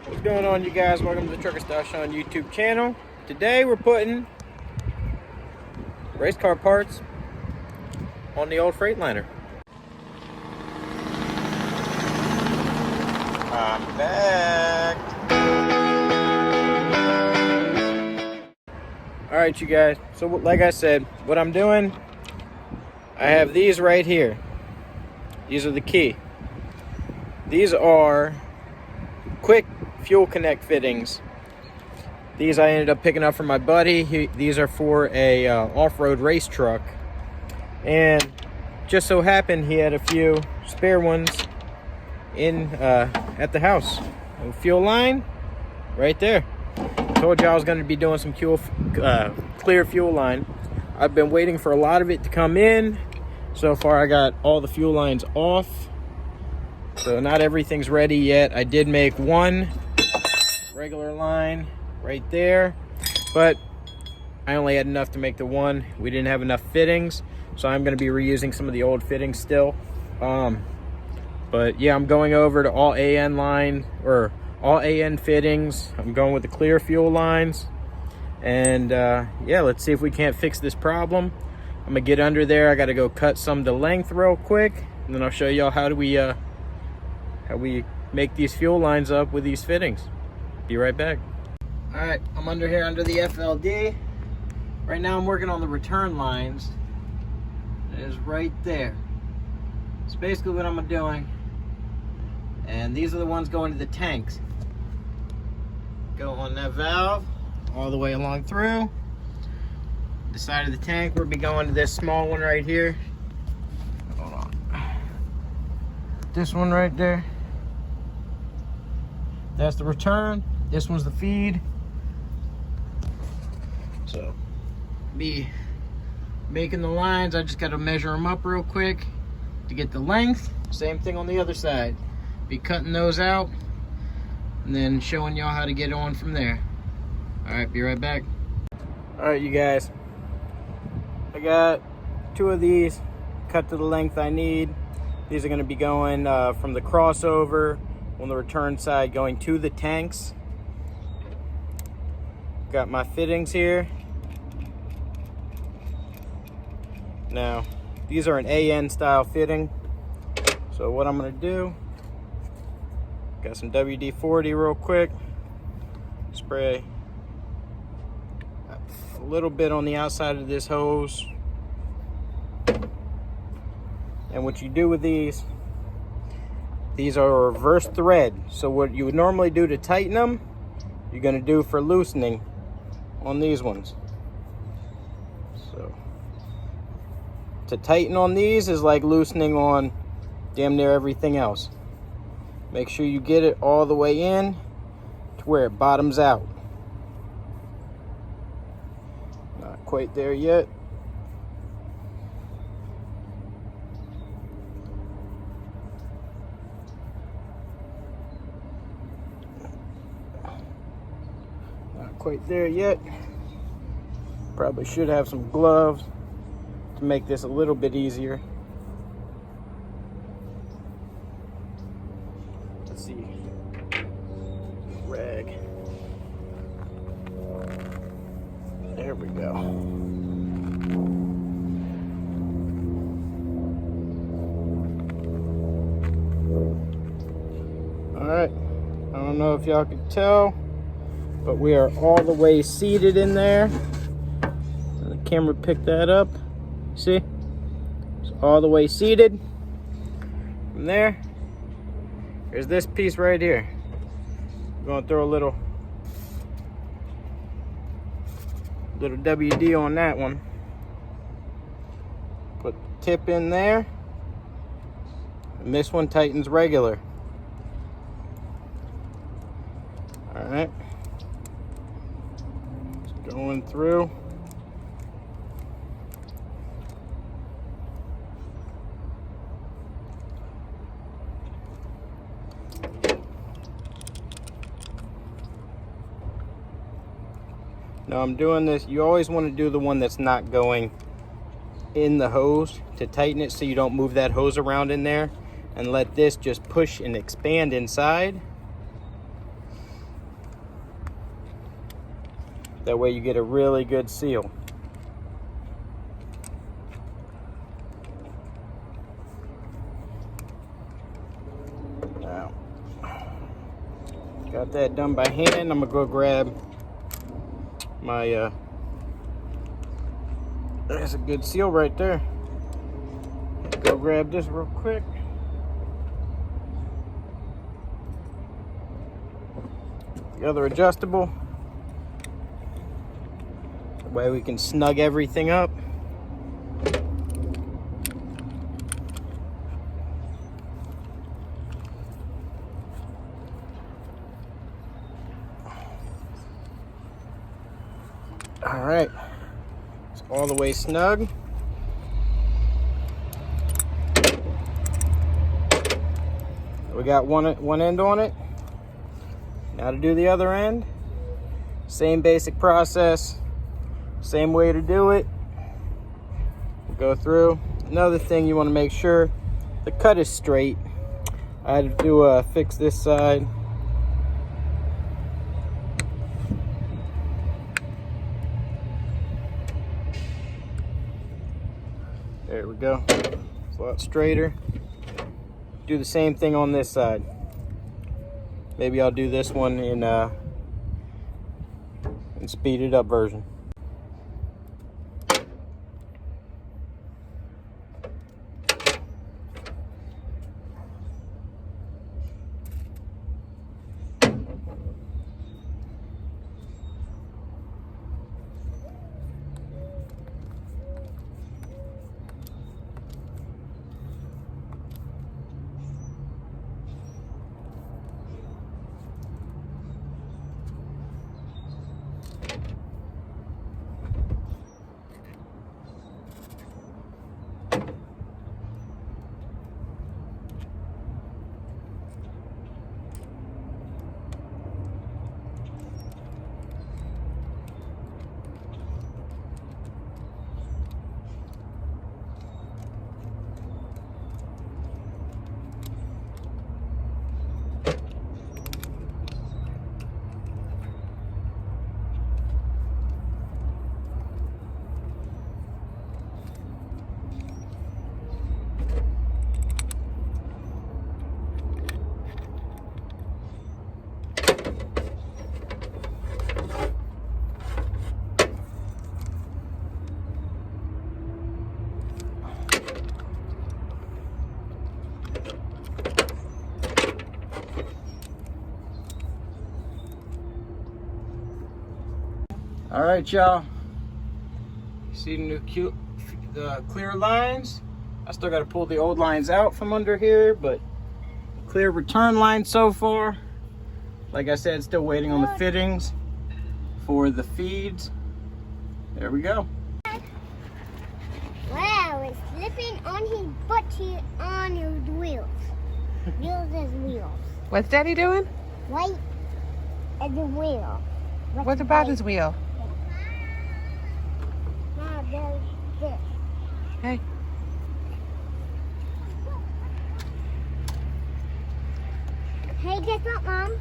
What's going on, you guys? Welcome to the Trucker Style Shawn YouTube channel. Today we're putting race car parts on the old Freightliner. I'm back. Alright, you guys. So like I said, what I'm doing, I have these right here. These are the key. These are quick fuel connect fittings. These I ended up picking up from my buddy. These are for a off-road race truck, and just so happened he had a few spare ones in at the house. A fuel line right there. Told you I was going to be doing some clear fuel line. I've been waiting for a lot of it to come in. So far I got all the fuel lines off, so not everything's ready yet. I did make one regular line right there, but I only had enough to make the one. We didn't have enough fittings, so I'm going to be reusing some of the old fittings still. But yeah, I'm going over to all AN line, or all AN fittings. I'm going with the clear fuel lines, and yeah, let's see if we can't fix this problem. I'm gonna get under there. I got to go cut some to length real quick, and then I'll show y'all how we make these fuel lines up with these fittings. Be right back. All right, I'm under here under the FLD. Right now I'm working on the return lines. It is right there. It's basically what I'm doing. And these are the ones going to the tanks. Go on that valve all the way along through. The side of the tank will be going to this small one right here. Hold on. This one right there. That's the return. This one's the feed. So, be making the lines. I just got to measure them up real quick to get the length. Same thing on the other side. Be cutting those out and then showing y'all how to get on from there. All right, be right back. All right, you guys. I got two of these cut to the length I need. These are going to be going from the crossover on the return side going to the tanks. Got my fittings here. Now, these are an AN style fitting. So what I'm going to do, got some WD-40 real quick. Spray a little bit on the outside of this hose. And what you do with these are a reverse thread. So what you would normally do to tighten them, you're going to do for loosening on these ones. So to tighten on these is like loosening on damn near everything else. Make sure you get it all the way in to where it bottoms out. Not quite there yet. Quite there yet. Probably should have some gloves to make this a little bit easier. Let's see. Rag. There we go. All right. I don't know if y'all can tell, but we are all the way seated in there. The camera picked that up. See? It's all the way seated. From there, there's this piece right here. I'm gonna throw a little WD on that one. Put the tip in there. And this one tightens regular. All right. Going through. Now I'm doing this, you always want to do the one that's not going in the hose to tighten it so you don't move that hose around in there, and let this just push and expand inside. That way you get a really good seal. Now, got that done by hand. I'm gonna go grab my, there's a good seal right there. Go grab this real quick. The other adjustable. That way we can snug everything up. All right, it's all the way snug. We got one end on it. Now to do the other end, same basic process, same way to do it. Go through. Another thing you want to make sure the cut is straight. I had to fix this side. There we go. It's a lot straighter. Do the same thing on this side. Maybe I'll do this one in speeded up version. All right, y'all. See the clear lines? I still got to pull the old lines out from under here, but clear return line so far. Like I said, still waiting on the fittings for the feeds. There we go. Wow, it's slipping on his butt here on his wheels. Wheels as wheels. What's Daddy doing? White as a wheel. What about his wheel? Now there's this. Hey. Hey, guess what, Mom?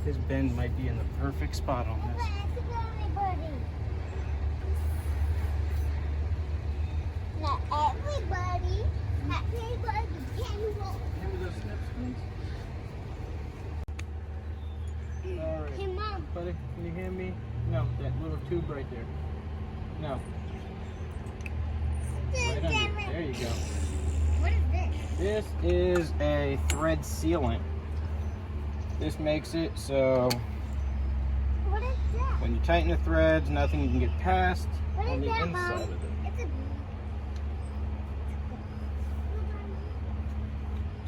This bend might be in the perfect spot on this. Not everybody can walk. Remember those snips, please? All right. Hey, Mom. Buddy, can you hand me? No, that little tube right there. No. Right under. There you go. What is this? This is a thread sealant. This makes it so What is that? when you tighten the threads, nothing can get past What on is the that, inside Mom? of it. It's a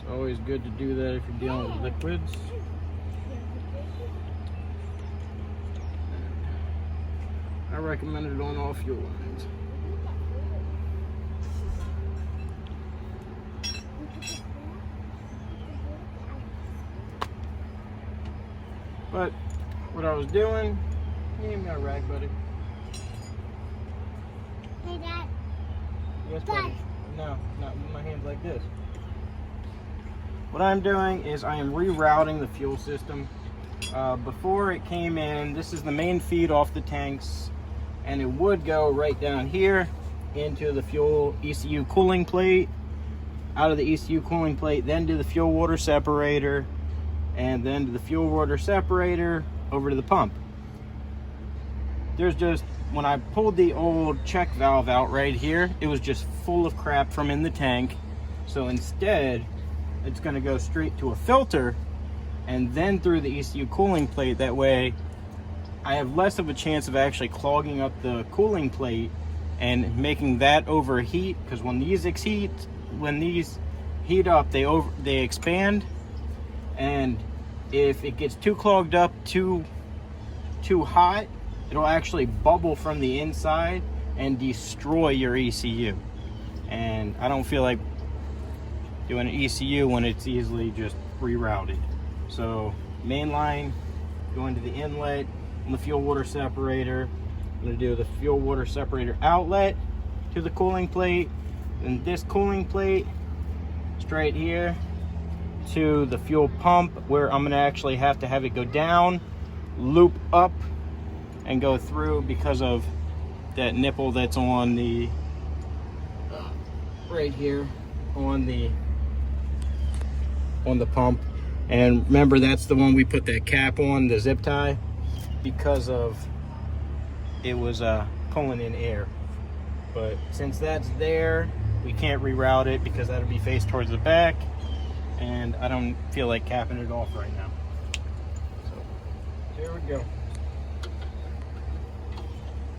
It's always good to do that if you're dealing with liquids. I recommend it on all fuel lines. But what I was doing, can you give me a rag, buddy? Hey, Dad. Yes, buddy. No, not with my hands like this. What I'm doing is I am rerouting the fuel system Before it came in, this is the main feed off the tanks, and it would go right down here into the fuel ECU cooling plate, out of the ECU cooling plate, then to the fuel water separator, and then to the fuel water separator over to the pump. There's just, when I pulled the old check valve out right here, it was just full of crap from in the tank. So instead, it's going to go straight to a filter and then through the ECU cooling plate. That way I have less of a chance of actually clogging up the cooling plate and making that overheat, because when these heat up, they expand, and if it gets too clogged up, too hot, it'll actually bubble from the inside and destroy your ECU. And I don't feel like doing an ECU when it's easily just rerouted. So main line going to the inlet and the fuel water separator. I'm going to do the fuel water separator outlet to the cooling plate, and this cooling plate straight here to the fuel pump, where I'm going to actually have to have it go down, loop up, and go through because of that nipple that's on the right here on the pump. And remember, that's the one we put that cap on, the zip tie, because of it was pulling in air. But since that's there, we can't reroute it because that'll be faced towards the back, and I don't feel like capping it off right now. So there we go.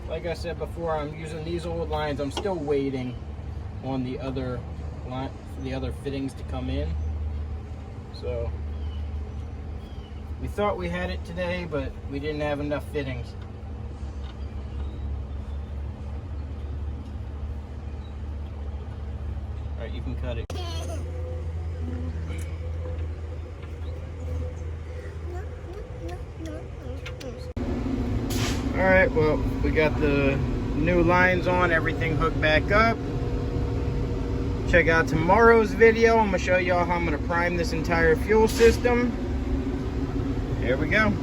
Like I said before, I'm using these old lines. I'm still waiting on the other line, the other fittings to come in. So we thought we had it today, but we didn't have enough fittings. All right, you can cut it. All right, well, we got the new lines on, everything hooked back up. Check out tomorrow's video. I'm gonna show y'all how I'm gonna prime this entire fuel system. Here we go.